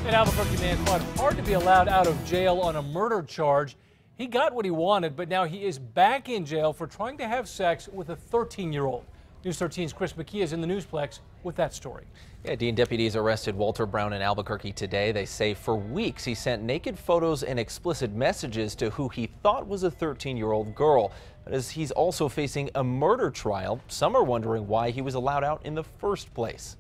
An Albuquerque man fought hard to be allowed out of jail on a murder charge. He got what he wanted, but now he is back in jail for trying to have sex with a 13-year-old. News 13's Chris McKee is in the Newsplex with that story. Yeah, Dean, deputies arrested Walter Brown in Albuquerque today. They say for weeks he sent naked photos and explicit messages to who he thought was a 13-year-old girl. But as he's also facing a murder trial, some are wondering why he was allowed out in the first place.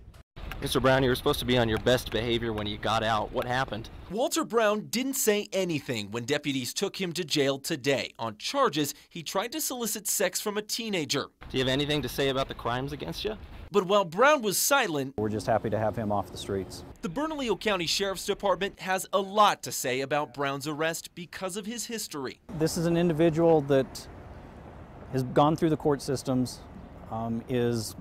Mr. Brown, you were supposed to be on your best behavior when you got out. What happened? Walter Brown didn't say anything when deputies took him to jail today on charges he tried to solicit sex from a teenager. Do you have anything to say about the crimes against you? But while Brown was silent, we're just happy to have him off the streets. The Bernalillo County Sheriff's Department has a lot to say about Brown's arrest because of his history. This is an individual that has gone through the court systems, is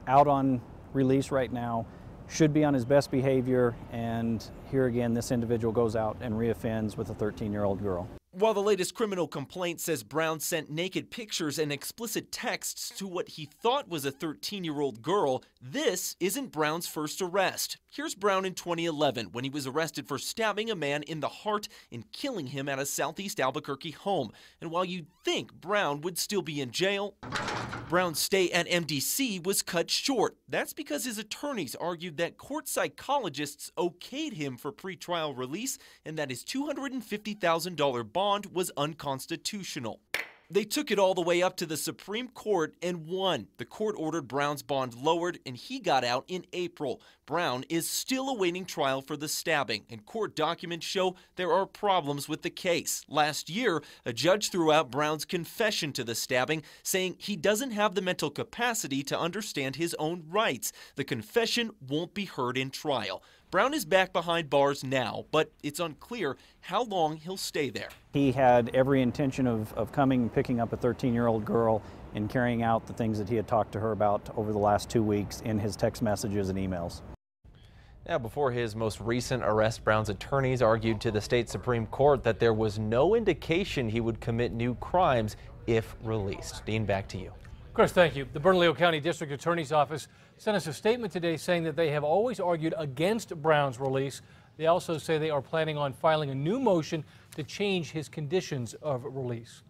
out on release right now, should be on his best behavior, and here again this individual goes out and reoffends with a 13-year-old girl. While the latest criminal complaint says Brown sent naked pictures and explicit texts to what he thought was a 13-year-old girl, this isn't Brown's first arrest. Here's Brown in 2011 when he was arrested for stabbing a man in the heart and killing him at a southeast Albuquerque home. And while you'd think Brown would still be in jail, Brown's stay at MDC was cut short. That's because his attorneys argued that court psychologists okayed him for pretrial release and that his $250,000 bond was unconstitutional. They took it all the way up to the Supreme Court and won. The court ordered Brown's bond lowered and he got out in April. Brown is still awaiting trial for the stabbing, and court documents show there are problems with the case. Last year, a judge threw out Brown's confession to the stabbing, saying he doesn't have the mental capacity to understand his own rights. The confession won't be heard in trial. Brown is back behind bars now, but it's unclear how long he'll stay there. He had every intention of coming and picking up a 13-year-old girl and carrying out the things that he had talked to her about over the last 2 weeks in his text messages and emails. Now, before his most recent arrest, Brown's attorneys argued to the state Supreme Court that there was no indication he would commit new crimes if released. Dean, back to you. Chris, thank you. The Bernalillo County District Attorney's Office sent us a statement today saying that they have always argued against Brown's release. They also say they are planning on filing a new motion to change his conditions of release.